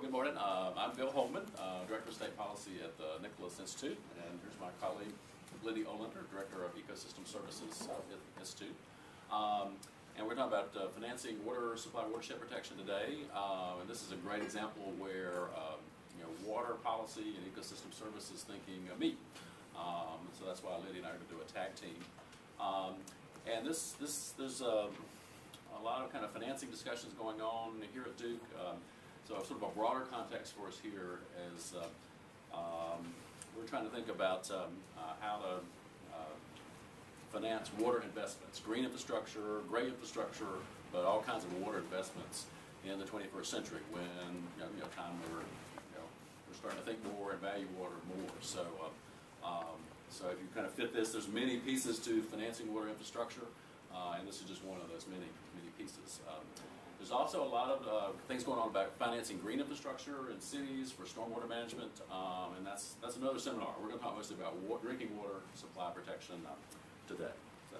Well, good morning. I'm Bill Holman, Director of State Policy at the Nicholas Institute, and here's my colleague Lydia Olander, Director of Ecosystem Services at the Institute. And we're talking about financing water supply, watershed protection today. And this is a great example where water policy and ecosystem services thinking meet. So that's why Lydia and I are going to do a tag team. And there's a lot of kind of financing discussions going on here at Duke. So sort of a broader context for us here is we're trying to think about how to finance water investments, green infrastructure, gray infrastructure, but all kinds of water investments in the 21st century when time we're starting to think more and value water more. So so if you kind of fit this, there's many pieces to financing water infrastructure, and this is just one of those many pieces. There's also a lot of things going on about financing green infrastructure in cities for stormwater management, and that's another seminar. We're going to talk mostly about drinking water supply protection today. So,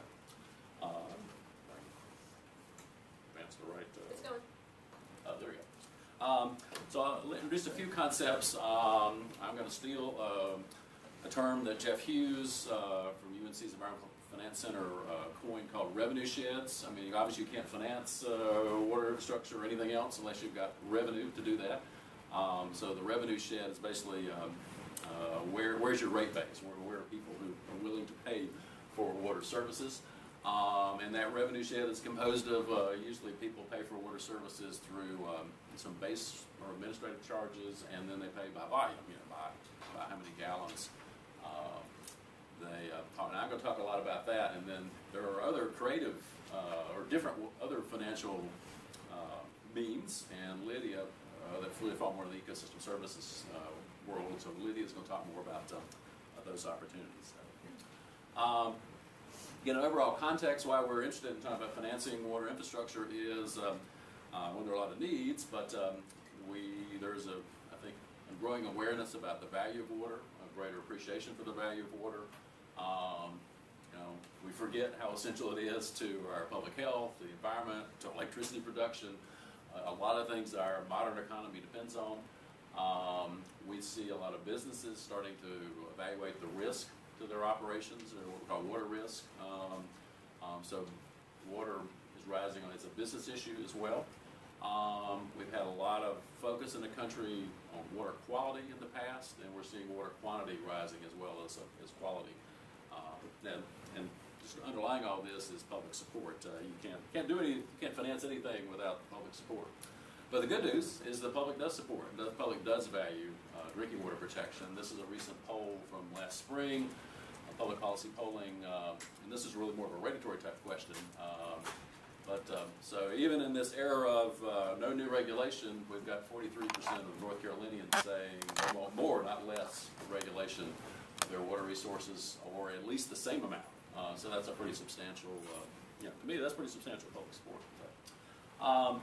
advance the right. It's going. There we go. So I'll introduce a few concepts. I'm going to steal a term that Jeff Hughes from UNC's Environmental Finance Center coined called revenue sheds. I mean, obviously you can't finance water infrastructure or anything else unless you've got revenue to do that. So the revenue shed is basically where's your rate base? Where are people who are willing to pay for water services? And that revenue shed is composed of usually people pay for water services through some base or administrative charges, and then they pay by volume, by how many gallons. And I'm going to talk a lot about that, and then there are other creative or different other financial means, and Lydia, that really fall more in the ecosystem services world, so Lydia is going to talk more about those opportunities. Overall context why we're interested in talking about financing water infrastructure is when there are a lot of needs, but there's I think a growing awareness about the value of water, a greater appreciation for the value of water. We forget how essential it is to our public health, the environment, to electricity production. A lot of things our modern economy depends on. We see a lot of businesses starting to evaluate the risk to their operations, or what we call water risk. So water is rising on, it's a business issue as well. We've had a lot of focus in the country on water quality in the past, and we're seeing water quantity rising as well as quality. And just underlying all this is public support. You can't finance anything without public support. But the good news is the public does support. The public does value drinking water protection. This is a recent poll from last spring, public policy polling, and this is really more of a regulatory type question. So even in this era of no new regulation, we've got 43% of North Carolinians saying they want more, not less, regulation of their water resources, or at least the same amount. So that's a pretty substantial, to me that's pretty substantial public support. I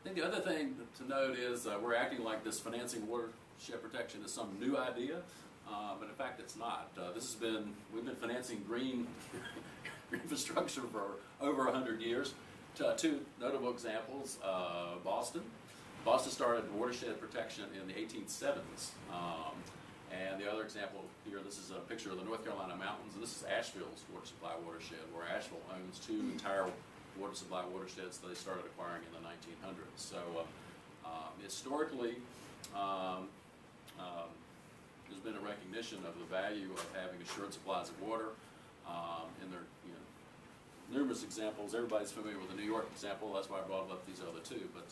think the other thing to note is we're acting like this financing watershed protection is some new idea, but in fact it's not. We've been financing green infrastructure for over 100 years. Two notable examples: Boston. Boston started watershed protection in the 1870s. And the other example here, this is a picture of the North Carolina mountains, and this is Asheville's water supply watershed, where Asheville owns two entire water supply watersheds that they started acquiring in the 1900s. So historically, there's been a recognition of the value of having assured supplies of water. And there are numerous examples. Everybody's familiar with the New York example. That's why I brought up these other two. But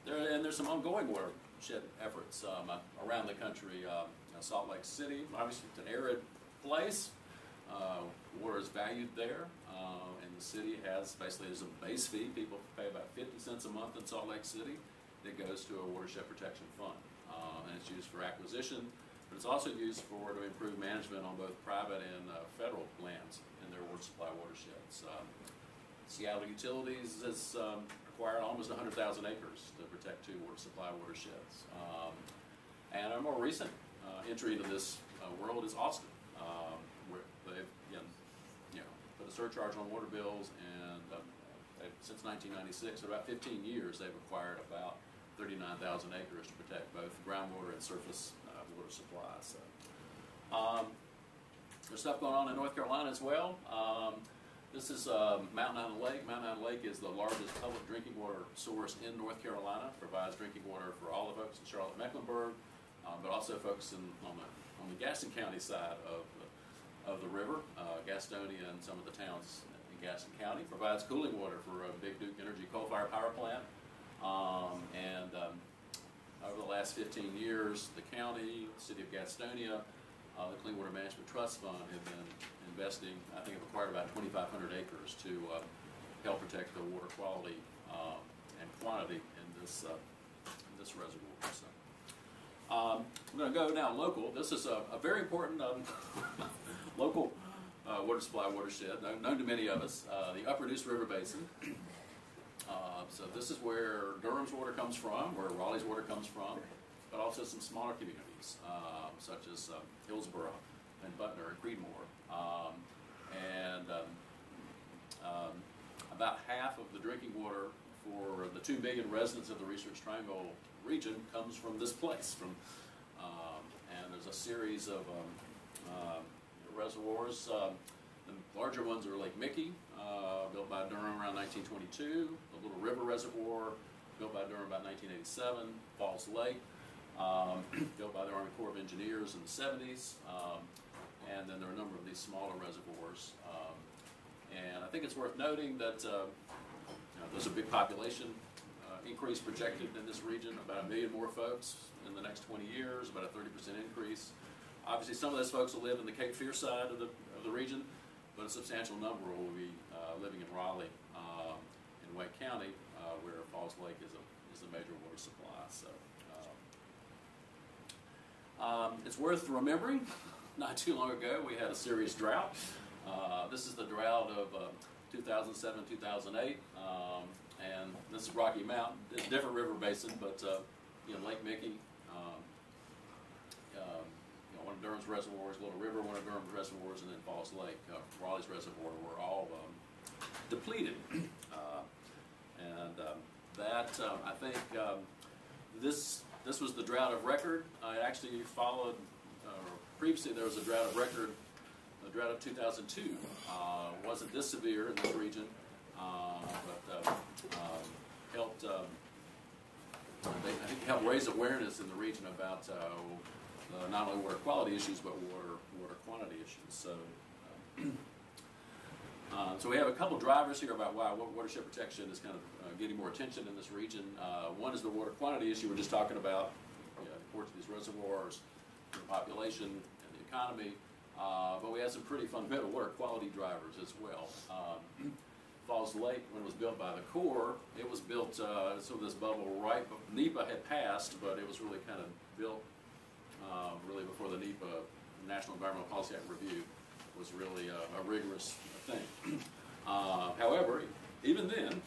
there's some ongoing watershed efforts around the country. Salt Lake City, obviously it's an arid place. Water is valued there, and the city has basically as a base fee. People pay about 50 cents a month in Salt Lake City. That goes to a watershed protection fund, and it's used for acquisition, but it's also used to improve management on both private and federal lands in their water supply watersheds. Seattle Utilities has acquired almost 100,000 acres to protect two water supply watersheds. And a more recent entry into this world is Austin, where they've put a surcharge on water bills, and they've since 1996. In about 15 years, they've acquired about 39,000 acres to protect both groundwater and surface water supply. So, there's stuff going on in North Carolina as well. This is Mountain Island Lake. Mountain Island Lake is the largest public drinking water source in North Carolina. Provides drinking water for all the folks in Charlotte-Mecklenburg, but also folks on the Gaston County side of the river, Gastonia and some of the towns in Gaston County. Provides cooling water for a Big Duke Energy coal-fired power plant. Over the last 15 years, the county, the city of Gastonia, the Clean Water Management Trust Fund have been investing, I think, have acquired about 2,500 acres to help protect the water quality and quantity in this reservoir. So, I'm going to go now local. This is a very important local water supply watershed, known to many of us, the Upper Neuse River Basin. So this is where Durham's water comes from, where Raleigh's water comes from, but also some smaller communities, such as Hillsborough and Butner and Creedmoor. About half of the drinking water for the 2 million residents of the Research Triangle region comes from this place. And there's a series of reservoirs. The larger ones are Lake Mickey, built by Durham around 1922. The Little River Reservoir, built by Durham about 1987. Falls Lake, built by the Army Corps of Engineers in the 70s. And then there are a number of these smaller reservoirs. And I think it's worth noting that there's a big population increase projected in this region, about 1 million more folks in the next 20 years, about a 30% increase. Obviously, some of those folks will live in the Cape Fear side of the region, but a substantial number will be living in Raleigh, in Wake County, where Falls Lake is a major water supply. So it's worth remembering. Not too long ago, we had a serious drought. This is the drought of 2007-2008, and this is Rocky Mountain. It's a different river basin, but Lake Mickey, one of Durham's reservoirs, Little River, one of Durham's reservoirs, and then Falls Lake, Raleigh's reservoir, were all depleted. I think this was the drought of record. It actually followed. Previously, there was a drought of record. The drought of 2002 wasn't this severe in this region, but helped. I think helped raise awareness in the region about not only water quality issues but water quantity issues. So, so we have a couple drivers here about why watershed protection is kind of getting more attention in this region. One is the water quantity issue we're just talking about. The importance of these reservoirs, the population, and the economy. But we have some pretty fundamental water quality drivers as well. Falls Lake, when it was built by the Corps, it was built sort of this bubble right. NEPA had passed, but it was really kind of built really before the NEPA, National Environmental Policy Act review, was really a rigorous thing. However, even then,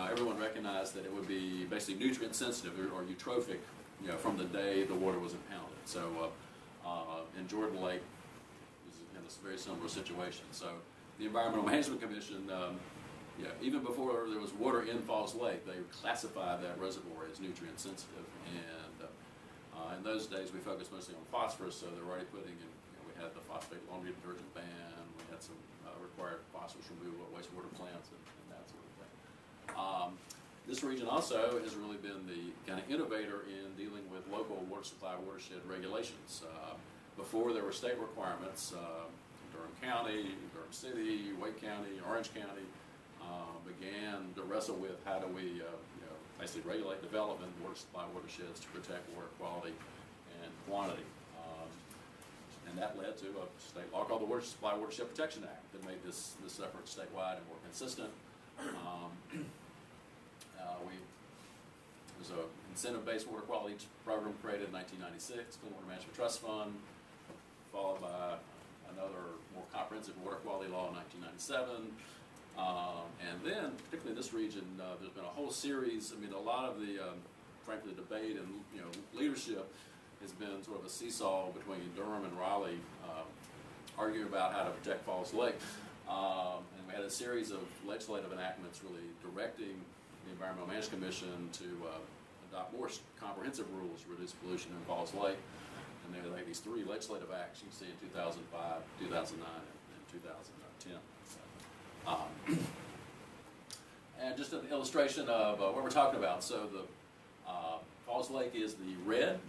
everyone recognized that it would be basically nutrient sensitive or eutrophic, from the day the water was impounded. So in Jordan Lake, it was in a very similar situation. So the Environmental Management Commission, even before there was water in Falls Lake, they classified that reservoir as nutrient sensitive. And in those days, we focused mostly on phosphorus, so they're already putting in, we had the phosphate laundry detergent ban, we had some required phosphorus removal at wastewater plants and that sort of thing. This region also has really been the kind of innovator in dealing with local water supply watershed regulations. Before there were state requirements, Durham County, Durham City, Wake County, Orange County began to wrestle with how do we basically regulate development in water supply watersheds to protect water quality and quantity. And that led to a state law called the Water Supply Watershed Protection Act that made this effort statewide and more consistent. There's an incentive-based water quality program created in 1996, Clean Water Management Trust Fund, followed by another more comprehensive water quality law in 1997. And then, particularly in this region, there's been a whole series. A lot of the, frankly, debate and leadership has been sort of a seesaw between Durham and Raleigh, arguing about how to protect Falls Lake. And we had a series of legislative enactments really directing the Environmental Management Commission to adopt more comprehensive rules to reduce pollution in Falls Lake. And there are like these 3 legislative acts you can see in 2005, 2009, and 2010. And just an illustration of what we're talking about. So the Falls Lake is the red.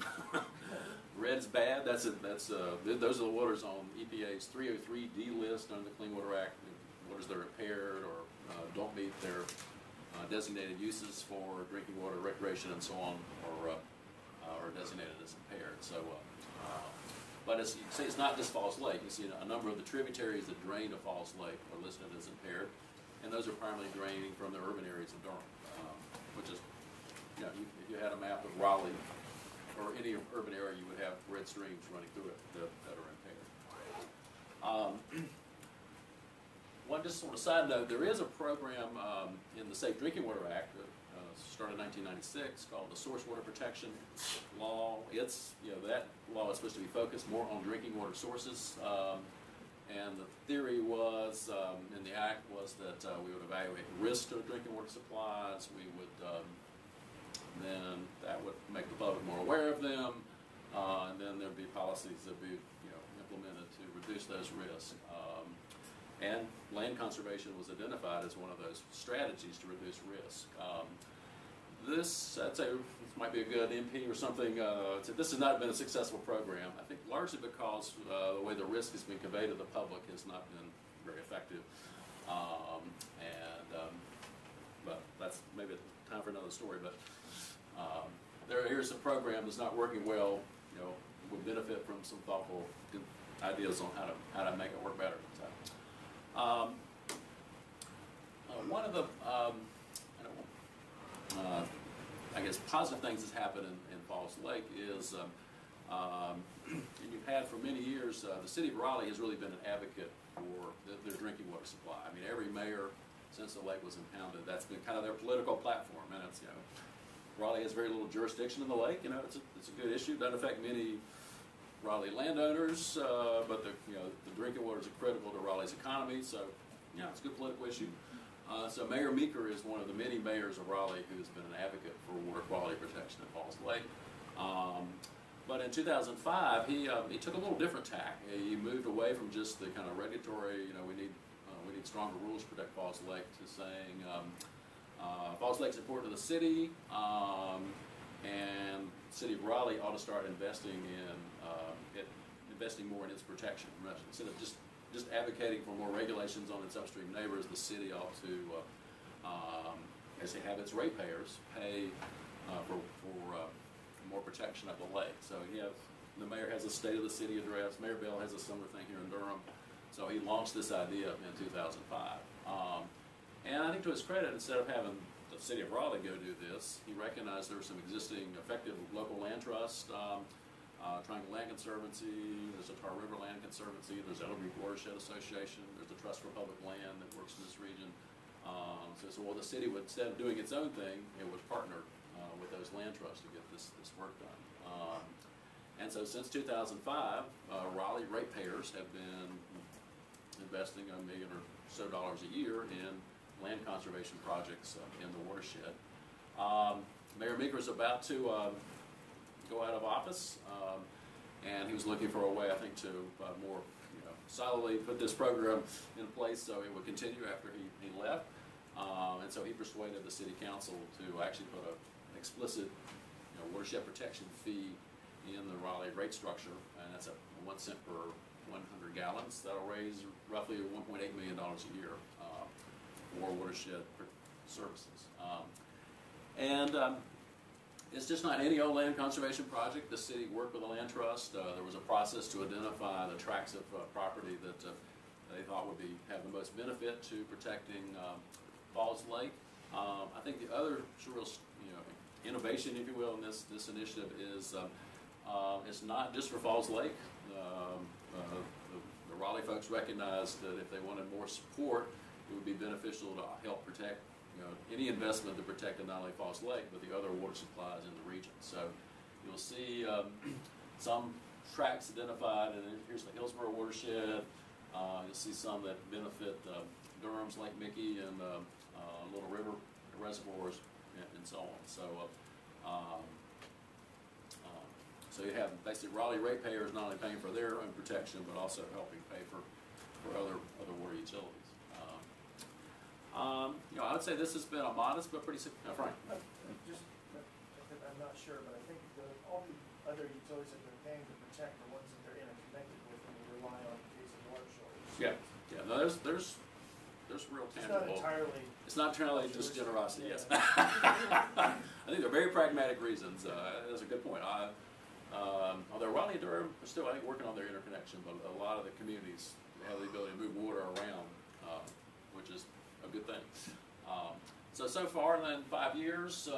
Red's bad. Those are the waters on EPA's 303D list under the Clean Water Act. Waters that are impaired or don't meet their designated uses for drinking water, recreation, and so on, or designated as impaired. So, but as you can see, it's not just Falls Lake. You see a number of the tributaries that drain to Falls Lake are listed as impaired, and those are primarily draining from the urban areas of Durham, which is, if you had a map of Raleigh or any urban area, you would have red streams running through it that are impaired. One just sort of side note, there is a program in the Safe Drinking Water Act that started in 1996 called the Source Water Protection Law. It's, that law is supposed to be focused more on drinking water sources. And the theory was, in the act, was that we would evaluate risk to drinking water supplies. We would, then that would make the public more aware of them. And then there'd be policies that would be, implemented to reduce those risks. And land conservation was identified as one of those strategies to reduce risk. I'd say this might be a good MP or something. This has not been a successful program, I think largely because the way the risk has been conveyed to the public has not been very effective. But that's maybe time for another story. But here's a program that's not working well, would benefit from some thoughtful ideas on how to make it work better. So, one of the I guess positive things that's happened in Falls Lake is, and you've had for many years, the city of Raleigh has really been an advocate for their drinking water supply. I mean, every mayor since the lake was impounded, that's been kind of their political platform, and it's, Raleigh has very little jurisdiction in the lake. It's a good issue. It doesn't affect many Raleigh landowners, but the drinking water is critical to Raleigh's economy, so it's a good political issue. So Mayor Meeker is one of the many mayors of Raleigh who's been an advocate for water quality protection at Falls Lake. But in 2005, he took a little different tack. He moved away from just the kind of regulatory, we need stronger rules to protect Falls Lake, to saying Falls Lake's important to the city, and the city of Raleigh ought to start investing more in its protection. Instead of just advocating for more regulations on its upstream neighbors, the city ought to, as they have its ratepayers, pay for more protection of the lake. So the mayor has a State of the City address. Mayor Bell has a similar thing here in Durham. So he launched this idea in 2005. And I think to his credit, instead of having the city of Raleigh go do this, he recognized there were some existing effective local land trusts. Triangle Land Conservancy, there's a Tar River Land Conservancy, there's Elder Creek Watershed Association, there's the Trust for Public Land that works in this region. So the city would, instead of doing its own thing, it would partner with those land trusts to get this work done. And so since 2005, Raleigh ratepayers have been investing $1 million or so a year in land conservation projects in the watershed. Mayor Meeker is about to go out of office, and he was looking for a way, I think, to more solidly put this program in place so it would continue after he left. And so he persuaded the city council to actually put an explicit watershed protection fee in the Raleigh rate structure, and that's at 1 cent per 100 gallons. That'll raise roughly $1.8 million a year for watershed services. It's just not any old land conservation project. The city worked with a land trust. There was a process to identify the tracts of property that they thought would have the most benefit to protecting Falls Lake. I think the other real innovation, if you will, in this initiative is it's not just for Falls Lake. The Raleigh folks recognized that if they wanted more support, it would be beneficial to help protect any investment to protect not only Falls Lake, but the other water supplies in the region. So you'll see some tracts identified, and here's the Hillsborough watershed. You'll see some that benefit Durham's Lake Mickey and Little River reservoirs and so on. So, so you have basically Raleigh ratepayers not only paying for their own protection, but also helping pay for other water utilities. You know, I would say this has been a modest but pretty Frank. I'm not sure, but I think all the other utilities that they're paying to protect the ones that they're interconnected with and they rely on in case of water shortage. Yeah, yeah. No, there's real tangible. It's not entirely just generosity. Yes. I think they're very pragmatic reasons. That's a good point. Although Raleigh and Durham are still, I think, working on their interconnection, but a lot of the communities have the ability to move water around, which is a good thing. So far in 5 years,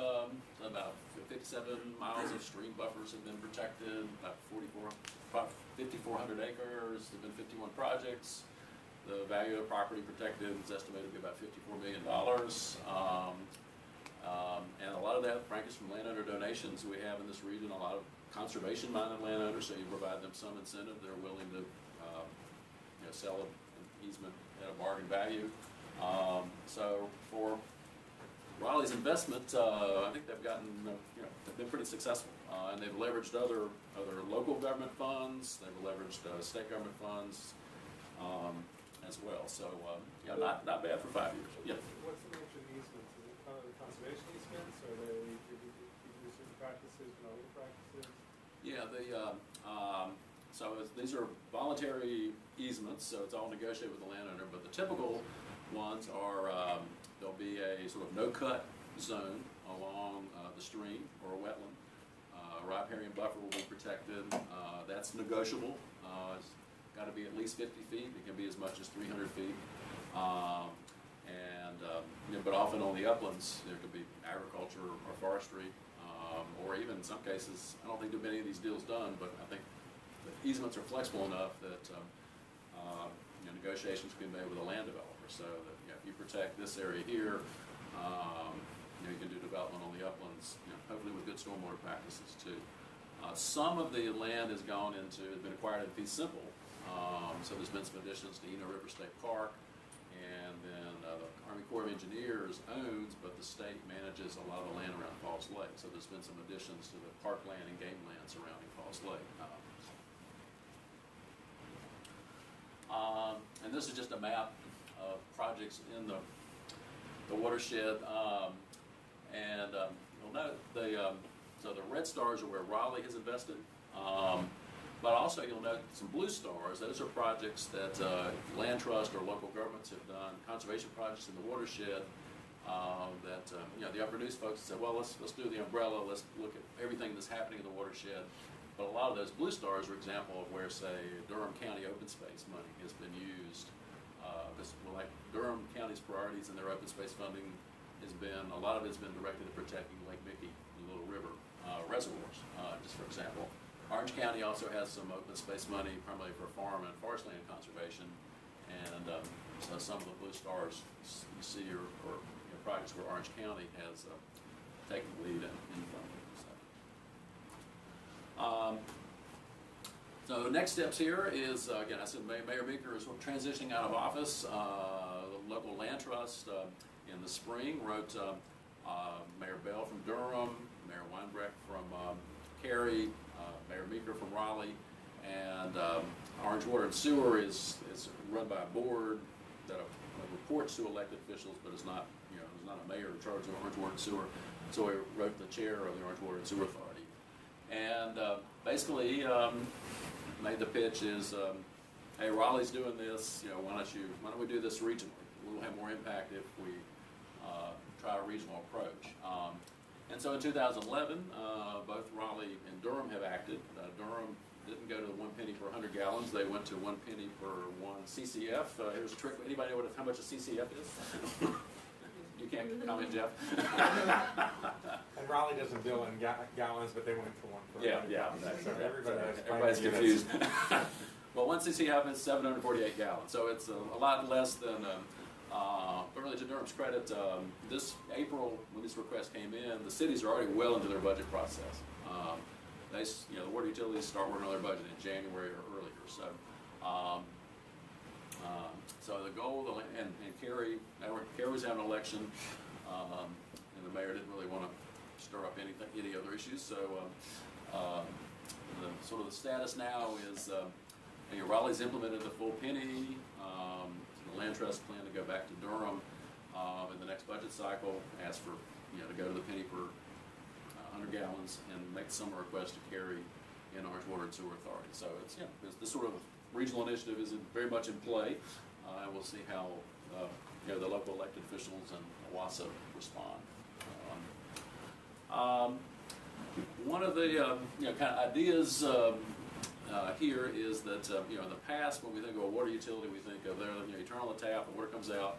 about 57 miles of stream buffers have been protected, about 5,400 acres, there have been 51 projects. The value of the property protected is estimated to be about $54 million. And a lot of that, frankly, is from landowner donations. We have in this region a lot of conservation-minded landowners, so you provide them some incentive. They're willing to sell an easement at a bargain value. So for Raleigh's investment, I think they've gotten, they've been pretty successful, and they've leveraged other local government funds. They've leveraged state government funds as well. So not bad for 5 years. Yeah. What's the nature of the easements? Is it kind of the conservation easements, or do they do certain practices and other practices? Yeah, these are voluntary easements, so it's all negotiated with the landowner. But the typical ones are there'll be a sort of no-cut zone along the stream or a wetland. Riparian buffer will be protected. That's negotiable. It's got to be at least 50 feet. It can be as much as 300 feet. But often on the uplands, there could be agriculture or forestry, or even in some cases, I don't think there have been any of these deals done, but I think the easements are flexible enough that negotiations can be made with a land developer, so that if you protect this area here, you can do development on the uplands, hopefully with good stormwater practices too. Some of the land has been acquired in fee simple, so there's been some additions to Eno River State Park, and then the Army Corps of Engineers owns, but the state manages a lot of the land around Falls Lake, so there's been some additions to the parkland and game land surrounding Falls Lake. And this is just a map of projects in the watershed, you'll note so the red stars are where Raleigh has invested, but also you'll note some blue stars. Those are projects that land trust or local governments have done, conservation projects in the watershed. The Upper Neuse folks said, well, let's do the umbrella. Let's look at everything that's happening in the watershed. But a lot of those blue stars are example of where, say, Durham County open space money has been used. Like Durham County's priorities in their open space funding a lot of it's been directed at protecting Lake Mickey and Little River reservoirs, just for example. Orange County also has some open space money, primarily for farm and forest land conservation, and so some of the blue stars you see are projects where Orange County has taken the lead in funding. So next steps here is, again, I said Mayor Meeker is transitioning out of office. The local land trust in the spring wrote Mayor Bell from Durham, Mayor Weinbrecht from Cary, Mayor Meeker from Raleigh, and Orange Water and Sewer is run by a board that reports to elected officials, but is not, is not a mayor in charge of Orange Water and Sewer. So he wrote the chair of the Orange Water and Sewer Authority, and basically made the pitch is, hey, Raleigh's doing this. Why don't we do this regionally? We'll have more impact if we try a regional approach. And so in 2011, both Raleigh and Durham have acted. Durham didn't go to the 1 penny per 100 gallons. They went to 1 penny per 1 CCF. Here's a trick. Anybody know how much a CCF is? You can't comment, Jeff. And Raleigh doesn't bill in gallons, but they went to 1 per 100 gallons. So everybody's confused. Well, 1 CCF is 748 gallons, so it's a lot less than. But really, to Durham's credit, this April, when this request came in, the cities are already well into their budget process. The water utilities start working on their budget in January or earlier. So So the goal, and Kerry was having an election, and the mayor didn't really want to stir up any other issues. So the sort of the status now is Raleigh's implemented the full penny. The land trust plan to go back to Durham in the next budget cycle, ask for to go to the penny per 100 gallons, and make the summer request to Kerry in Orange Water and Sewer Authority. So it's this sort of regional initiative is very much in play, and we'll see how the local elected officials and OWASA respond. One of the kind of ideas here is that in the past, when we think of a water utility, we think of you turn on the tap, the water comes out.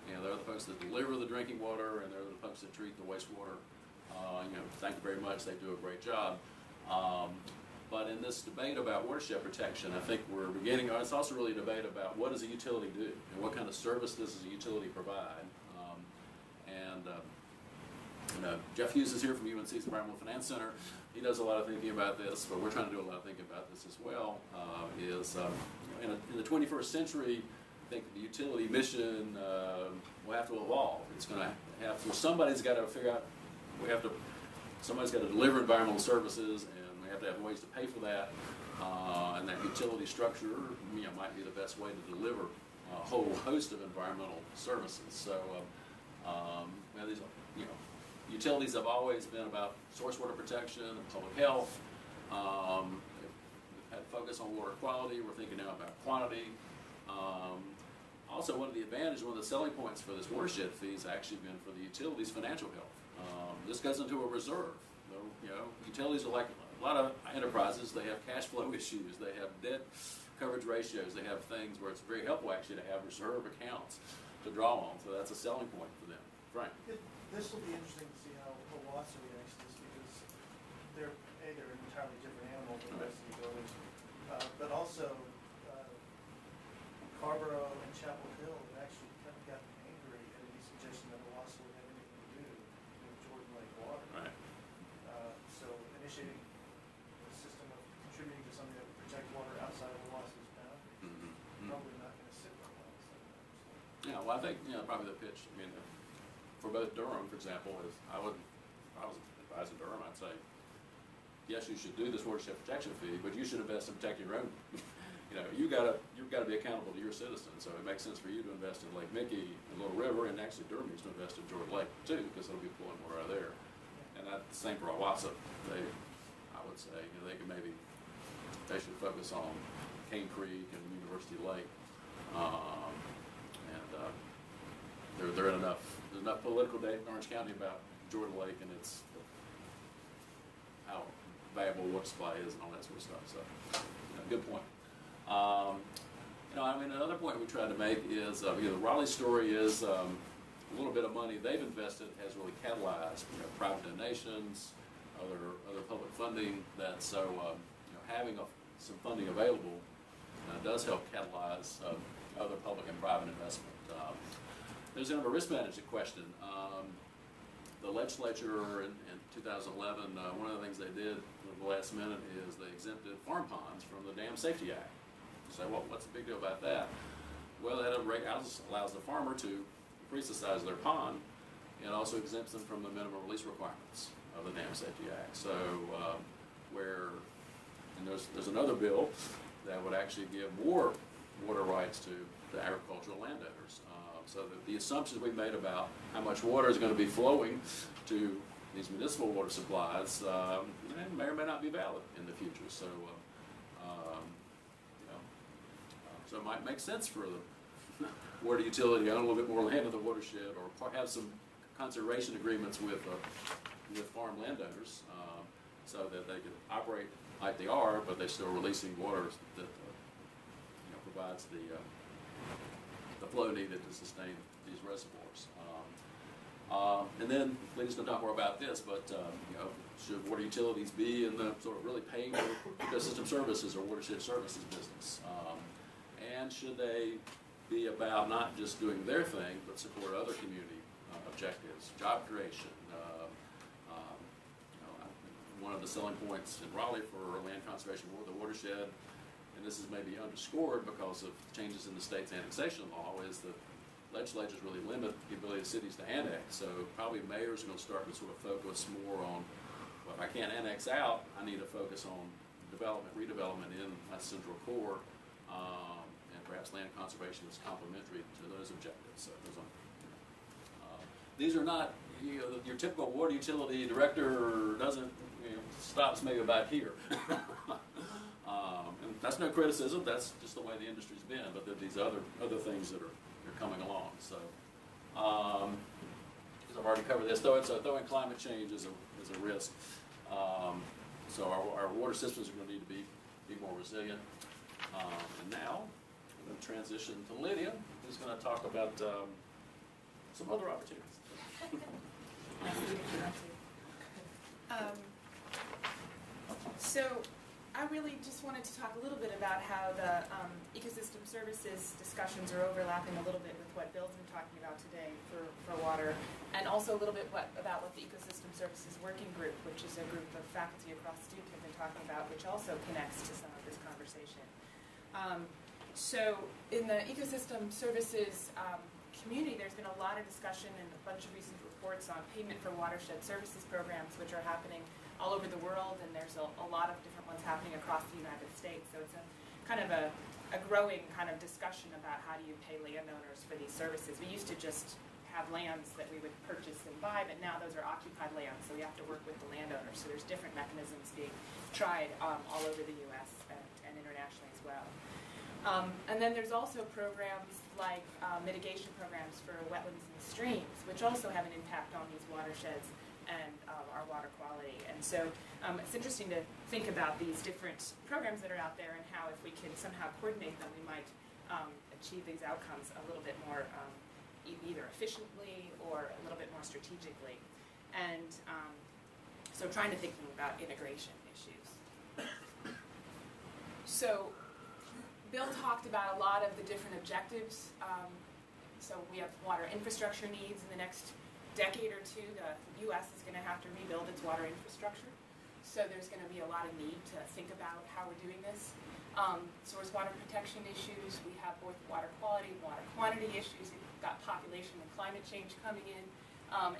They're the folks that deliver the drinking water, and they're the folks that treat the wastewater. Thank you very much. They do a great job. But in this debate about watershed protection, I think we're beginning. It's also really a debate about what does a utility do and what kind of service does a utility provide. Jeff Hughes is here from UNC's Environmental Finance Center. He does a lot of thinking about this, but we're trying to do a lot of thinking about this as well. In the 21st century, I think the utility mission will have to evolve. It's going to have to. Somebody's got to figure out. Somebody's got to deliver environmental services, and we have to have ways to pay for that. And that utility structure, might be the best way to deliver a whole host of environmental services. So, these, utilities have always been about source water protection and public health. We've had focus on water quality. We're thinking now about quantity. Also, one of the advantages, one of the selling points for this watershed fee has actually been for the utilities' financial health. This goes into a reserve. Utilities are like a lot of enterprises. They have cash flow issues. They have debt coverage ratios. They have things where it's very helpful actually to have reserve accounts to draw on. So that's a selling point for them. Frank. This will be interesting to see how OWASA reacts to this, because they're an entirely different animal than the rest of the utilities, but also Carborough and Chapel Hill have actually kind of gotten angry at any suggestion that OWASA would have anything to do with Jordan Lake water. Right. So initiating a system of contributing to something that would protect water outside of OWASA's boundaries is probably not going to sit well sometimes. Yeah, well, I think probably the pitch. For both Durham, for example, is if I was advising Durham, I'd say, yes, you should do this watershed protection fee, but you should invest in protecting your own. You've got to be accountable to your citizens. So it makes sense for you to invest in Lake Mickey and Little River, and actually Durham needs to invest in Jordan Lake too, because it'll be pulling water out of there. And that's the same for OWASA. I would say, they should focus on Cane Creek and University Lake, there's enough political data in Orange County about Jordan Lake and its how valuable water supply is and all that sort of stuff. So, good point. Another point we try to make is the Raleigh story is a little bit of money they've invested has really catalyzed private donations, other public funding. That having some funding available does help catalyze other public and private investment. There's a risk management question. The legislature in 2011, one of the things they did at the last minute is they exempted farm ponds from the Dam Safety Act. You say, well, what's the big deal about that? Well, that allows the farmer to increase the size of their pond, and also exempts them from the minimum release requirements of the Dam Safety Act. So, there's another bill that would actually give more water rights to the agricultural landowners. So that the assumptions we've made about how much water is going to be flowing to these municipal water supplies may or may not be valid in the future. So, so it might make sense for the water utility to own a little bit more land in the watershed, or have some conservation agreements with farm landowners, so that they can operate like they are, but they're still releasing water that provides the flow needed to sustain these reservoirs. And then Lydia's going to talk more about this, but should water utilities be in the sort of really paying for ecosystem services or watershed services business? And should they be about not just doing their thing, but support other community objectives, job creation? One of the selling points in Raleigh for land conservation, the watershed, and this is maybe underscored because of changes in the state's annexation law, is the legislatures really limit the ability of cities to annex. So probably mayors are going to start to sort of focus more on, well, if I can't annex out, I need to focus on development, redevelopment in my central core, and perhaps land conservation is complementary to those objectives. So these are not, your typical water utility director doesn't, stops maybe about here. And that's no criticism, that's just the way the industry's been, but there are these other things that are coming along. So, because I've already covered this, throwing climate change is a risk. So our water systems are going to need to be more resilient. And now we're going to transition to Lydia, who's going to talk about some other opportunities. So I really just wanted to talk a little bit about how the ecosystem services discussions are overlapping a little bit with what Bill's been talking about today for water, and also a little bit about what the Ecosystem Services Working Group, which is a group of faculty across Duke, have been talking about, which also connects to some of this conversation. So in the ecosystem services community, there's been a lot of discussion and a bunch of recent reports on payment for watershed services programs, which are happening all over the world, and there's a lot of different ones happening across the United States. So it's a kind of a growing kind of discussion about how do you pay landowners for these services. We used to just have lands that we would purchase and buy, but now those are occupied lands, so we have to work with the landowners. So there's different mechanisms being tried all over the U.S. and internationally as well. And then there's also programs like mitigation programs for wetlands and streams, which also have an impact on these watersheds and our water quality. And so it's interesting to think about these different programs that are out there and how if we can somehow coordinate them, we might achieve these outcomes a little bit more either efficiently or a little bit more strategically. And so trying to thinking about integration issues. So Bill talked about a lot of the different objectives. So we have water infrastructure needs in the next decade or two. The U.S. is going to have to rebuild its water infrastructure. So there's going to be a lot of need to think about how we're doing this. Source water protection issues. We have both water quality and water quantity issues. We've got population and climate change coming in,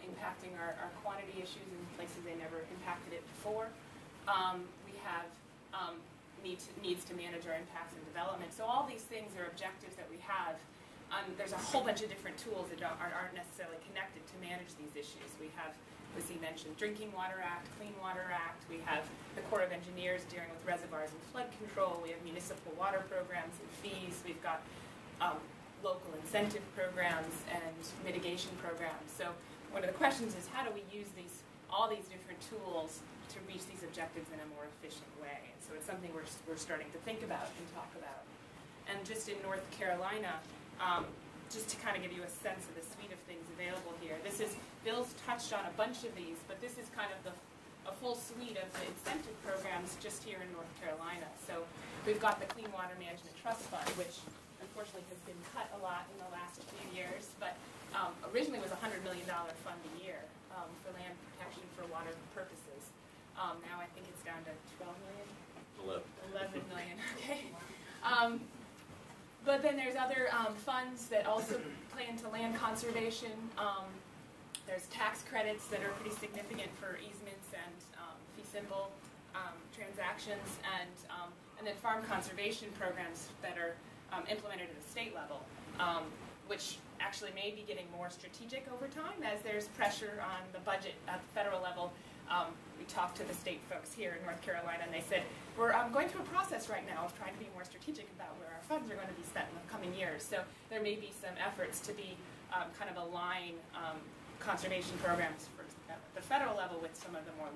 impacting our quantity issues in places they never impacted it before. We have needs to manage our impacts and development. So all these things are objectives that we have. There's a whole bunch of different tools that aren't necessarily connected to manage these issues. We have, as he mentioned, Drinking Water Act, Clean Water Act. We have the Corps of Engineers dealing with reservoirs and flood control. We have municipal water programs and fees. We've got local incentive programs and mitigation programs. So one of the questions is, how do we use all these different tools to reach these objectives in a more efficient way? And so it's something we're starting to think about and talk about. And just in North Carolina, just to kind of give you a sense of the suite of things available here. Bill's touched on a bunch of these, but this is kind of a full suite of the incentive programs just here in North Carolina. So we've got the Clean Water Management Trust Fund, which unfortunately has been cut a lot in the last few years, but originally was a $100 million fund a year for land protection for water purposes. Now I think it's down to 12 million? 11 million, okay. But then there's other funds that also play into land conservation. There's tax credits that are pretty significant for easements and fee simple transactions, and then farm conservation programs that are implemented at the state level, which actually may be getting more strategic over time as there's pressure on the budget at the federal level. We talked to the state folks here in North Carolina, and they said, we're going through a process right now of trying to be more strategic about where our funds are going to be spent in the coming years. So there may be some efforts to be kind of align conservation programs for the federal level with some of the more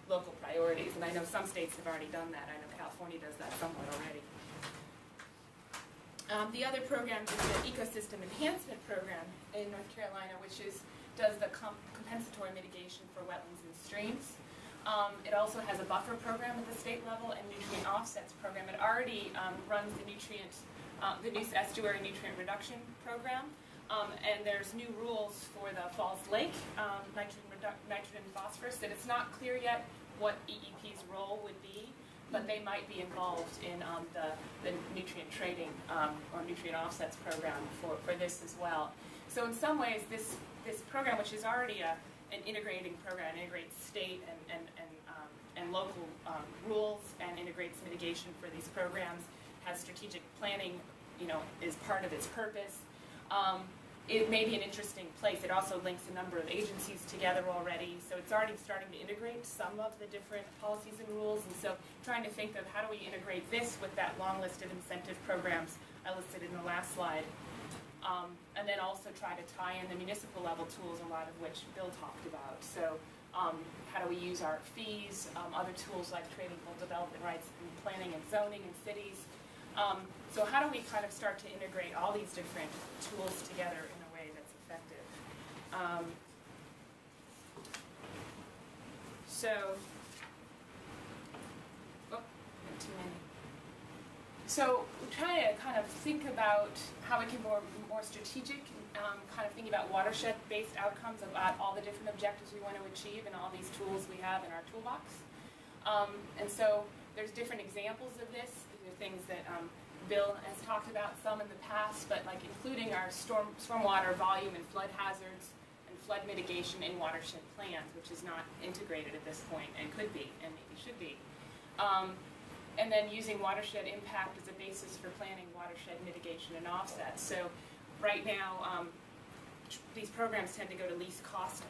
local priorities. And I know some states have already done that. I know California does that somewhat already. The other program is the Ecosystem Enhancement Program in North Carolina, which does the compensatory mitigation for wetlands and streams. It also has a buffer program at the state level and nutrient offsets program. It already runs the Neuse Estuary Nutrient Reduction Program. And there's new rules for the Falls Lake nitrogen phosphorus that it's not clear yet what EEP's role would be. but they might be involved in the nutrient trading or nutrient offsets program for this as well. So in some ways, this program, which is already an integrating program, integrates state and local rules and integrates mitigation for these programs, has strategic planning, is part of its purpose. It may be an interesting place. It also links a number of agencies together already, so it's already starting to integrate some of the different policies and rules, and so trying to think of how do we integrate this with that long list of incentive programs I listed in the last slide. And then also try to tie in the municipal level tools, a lot of which Bill talked about. So how do we use our fees, other tools like trading development rights and planning and zoning in cities. So how do we kind of start to integrate all these different tools together in a way that's effective? Too many. So we're trying to kind of think about how we can be more strategic, kind of thinking about watershed-based outcomes about all the different objectives we want to achieve and all these tools we have in our toolbox. And so there's different examples of this. These are things that Bill has talked about some in the past, but like including our stormwater volume and flood hazards and flood mitigation in watershed plans, which is not integrated at this point and could be and maybe should be. And then using watershed impact as a basis for planning watershed mitigation and offsets. So right now, these programs tend to go to least cost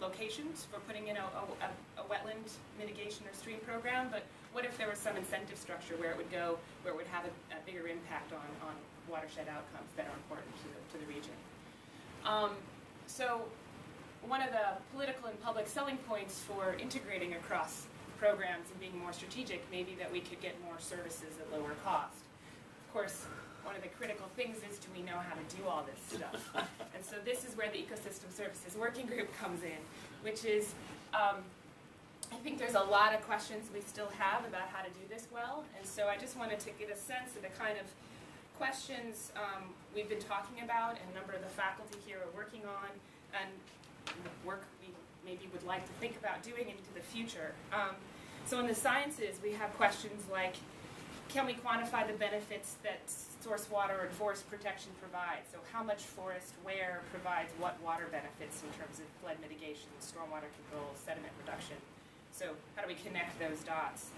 locations for putting in a wetland mitigation or stream program, but what if there was some incentive structure where it would go, where it would have a bigger impact on watershed outcomes that are important to the region? So one of the political and public selling points for integrating across programs and being more strategic may be that we could get more services at lower cost. Of course, one of the critical things is, do we know how to do all this stuff? And so this is where the Ecosystem Services Working Group comes in, which is, I think there's a lot of questions we still have about how to do this well, and so I just wanted to get a sense of the kind of questions we've been talking about and a number of the faculty here are working on, and work we maybe would like to think about doing into the future. So in the sciences, we have questions like, can we quantify the benefits that source water and forest protection provide? So how much forest where provides what water benefits in terms of flood mitigation, stormwater control, sediment reduction? So how do we connect those dots?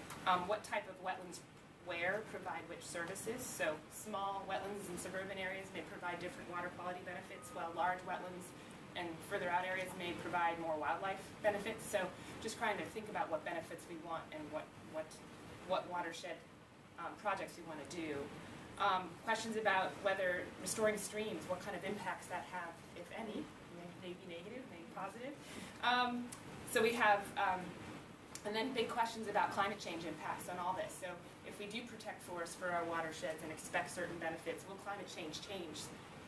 What type of wetlands where provide which services? So small wetlands in suburban areas may provide different water quality benefits, while large wetlands and further out areas may provide more wildlife benefits. So just trying to think about what benefits we want and what watershed projects we want to do. Questions about whether restoring streams, what kind of impacts that have, if any, maybe negative, maybe positive. So we have, and then big questions about climate change impacts on all this. So if we do protect forests for our watersheds and expect certain benefits, will climate change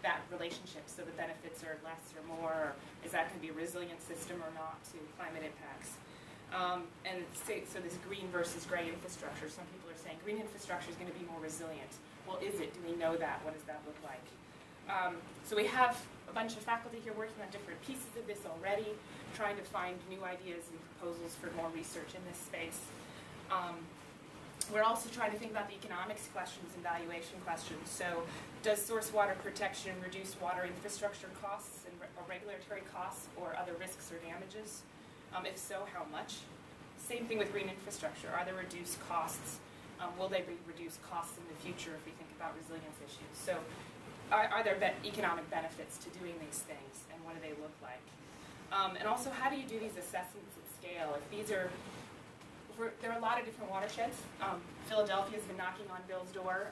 that relationship so the benefits are less or more, or is that going to be a resilient system or not to climate impacts? So this green versus gray infrastructure, some people are saying green infrastructure is going to be more resilient. Well, is it? Do we know that? What does that look like? So we have a bunch of faculty here working on different pieces of this already, trying to find new ideas and proposals for more research in this space. We're also trying to think about the economics questions and valuation questions. So does source water protection reduce water infrastructure costs and or regulatory costs or other risks or damages? If so, how much? Same thing with green infrastructure. Are there reduced costs? Will they be reduced costs in the future if we think about resilience issues? So are there economic benefits to doing these things, and what do they look like? And also, how do you do these assessments at scale? If these are there are a lot of different watersheds. Philadelphia's been knocking on Bill's door.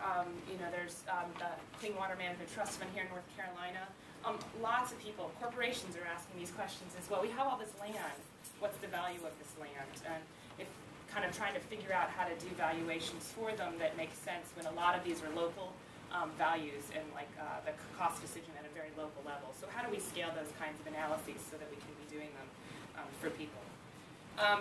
There's the Clean Water Management Trust Fund here in North Carolina. Lots of people, corporations are asking these questions as well. We have all this land. What's the value of this land? And if kind of trying to figure out how to do valuations for them that make sense when a lot of these are local values and like the cost decision at a very local level. So how do we scale those kinds of analyses so that we can be doing them for people?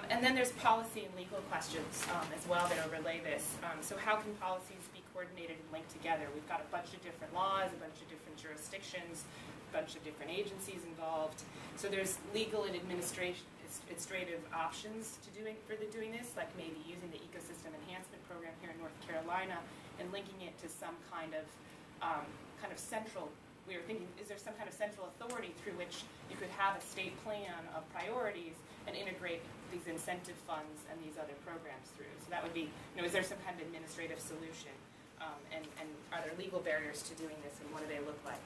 And then there's policy and legal questions as well that overlay this. So how can policies be coordinated and linked together? We've got a bunch of different laws, a bunch of different jurisdictions, a bunch of different agencies involved. So there's legal and administration administrative options to doing this, like maybe using the ecosystem enhancement program here in North Carolina and linking it to some kind of central. We were thinking, is there some kind of central authority through which you could have a state plan of priorities and integrate these incentive funds and these other programs through? So that would be, is there some kind of administrative solution? And are there legal barriers to doing this, and what do they look like?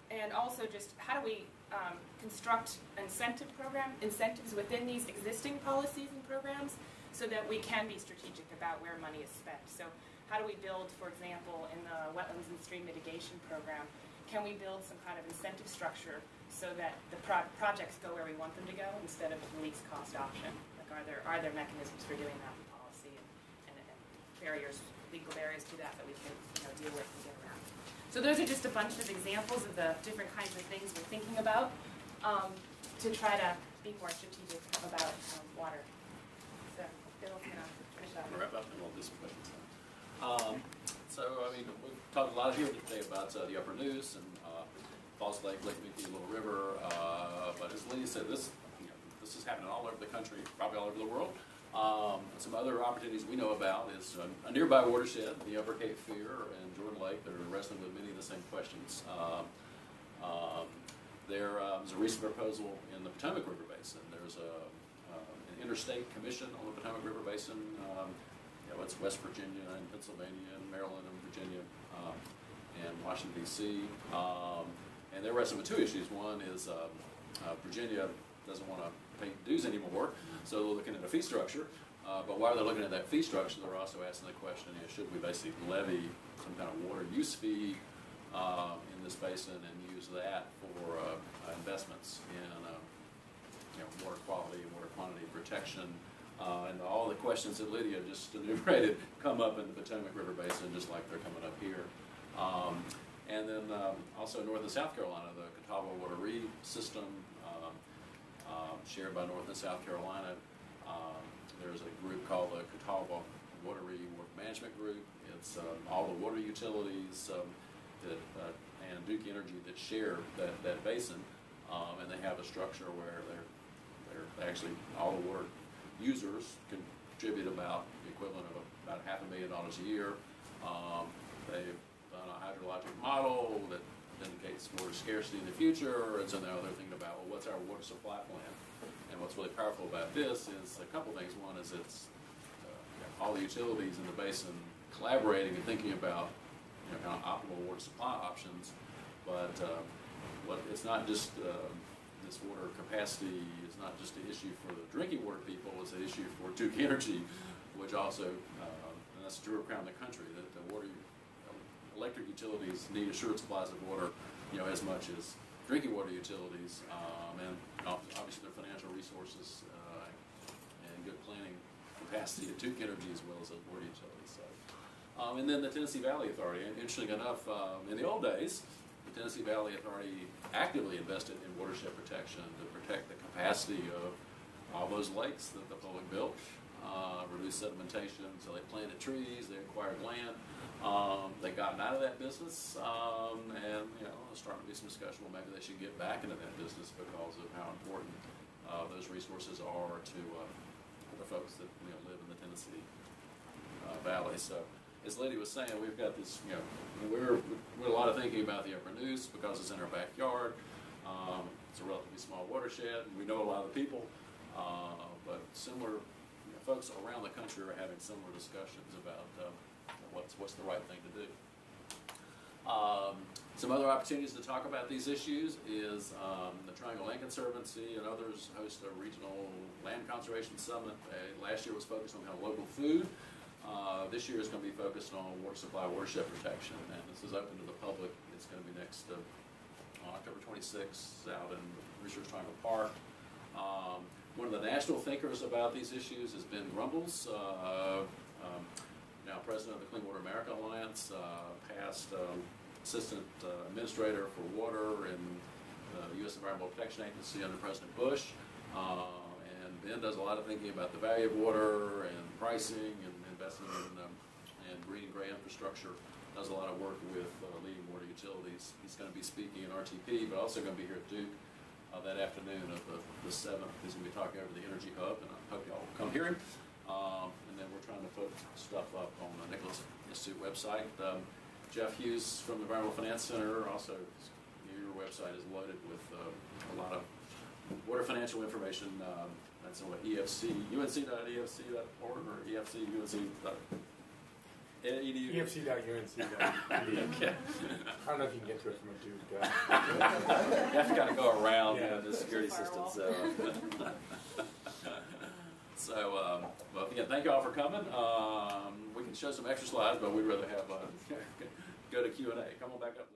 And also just how do we construct incentives within these existing policies and programs so that we can be strategic about where money is spent. So how do we build, for example, in the wetlands and stream mitigation program, can we build some kind of incentive structure so that the projects go where we want them to go instead of the least cost option? Like, are there mechanisms for doing that in policy and barriers, legal barriers to that we can deal with and get around? So those are just a bunch of examples of the different kinds of things we're thinking about to try to be more strategic about water. So Bill's going to finish up. Wrap up and we'll do some questions. So, I mean, we've talked a lot here today about the Upper Neuse and Falls Lake, Lake Mickey, Little River, but as Lydia said, this is happening all over the country, probably all over the world. Some other opportunities we know about is a nearby watershed, the Upper Cape Fear and Jordan Lake, that are wrestling with many of the same questions. There's a recent proposal in the Potomac River Basin. There's an interstate commission on the Potomac River Basin. It's West Virginia and Pennsylvania and Maryland and Virginia and Washington, D.C. And they're wrestling with two issues. One is Virginia doesn't want to pay dues anymore, so they're looking at a fee structure. But while they're looking at that fee structure, they're also asking the question, should we basically levy some kind of water use fee in this basin and use that for investments in water quality and water quantity protection. And all the questions that Lydia just enumerated come up in the Potomac River Basin, just like they're coming up here. And then also North and South Carolina, the Catawba Water Re system, shared by North and South Carolina. There's a group called the Catawba Water Re Water Management Group. It's all the water utilities and Duke Energy that share that basin, and they have a structure where they're actually all the water users contribute about the equivalent of about $500,000 a year. They've done a hydrologic model that indicates water scarcity in the future, and so now they're thinking about, well, what's our water supply plan? And what's really powerful about this is a couple things. One is it's all the utilities in the basin collaborating and thinking about kind of optimal water supply options, but it's not just this water capacity is not just an issue for the drinking water people, it's an issue for Duke Energy, which also, and that's true around the country, that the electric utilities need assured supplies of water, as much as drinking water utilities, and obviously their financial resources and good planning capacity at Duke Energy as well as at water utilities. So, and then the Tennessee Valley Authority, and interestingly enough, in the old days, the Tennessee Valley Authority actively invested in watershed protection to protect the capacity of all those lakes that the public built, reduce sedimentation, so they planted trees, they acquired land. They gotten out of that business, and there's starting to be some discussion, well, maybe they should get back into that business because of how important those resources are to the folks that live in the Tennessee Valley. So, as Lydia was saying, we've got this, we're a lot of thinking about the Upper Neuse because it's in our backyard. It's a relatively small watershed, and we know a lot of the people, but similar folks around the country are having similar discussions about what's the right thing to do. Some other opportunities to talk about these issues is the Triangle Land Conservancy and others host a regional land conservation summit. Last year was focused on kind of local food. This year is going to be focused on water supply, watershed protection, and this is open to the public. It's going to be next on October 26th out in Research Triangle Park. One of the national thinkers about these issues has been Grumbles, now president of the Clean Water America Alliance, past assistant administrator for water in the U.S. Environmental Protection Agency under President Bush. And Ben does a lot of thinking about the value of water and pricing and investing in green and gray infrastructure. Does a lot of work with leading water utilities. He's going to be speaking in RTP, but also going to be here at Duke that afternoon of the 7th. He's going to be talking over the Energy Hub, and I hope y'all will come hear him. And then we're trying to put stuff up on the Nicholas Institute website. Jeff Hughes from the Environmental Finance Center, also your website is loaded with a lot of water financial information. That's on EFC, unc.efc.org or efc.unc.edu. EFC.unc.edu. Okay. I don't know if you can get to it from a Duke. You have to kind of go around the security Firewall. system. So, well, again, thank you all for coming. We can show some extra slides, but we'd rather have go to Q&A. Come on back up.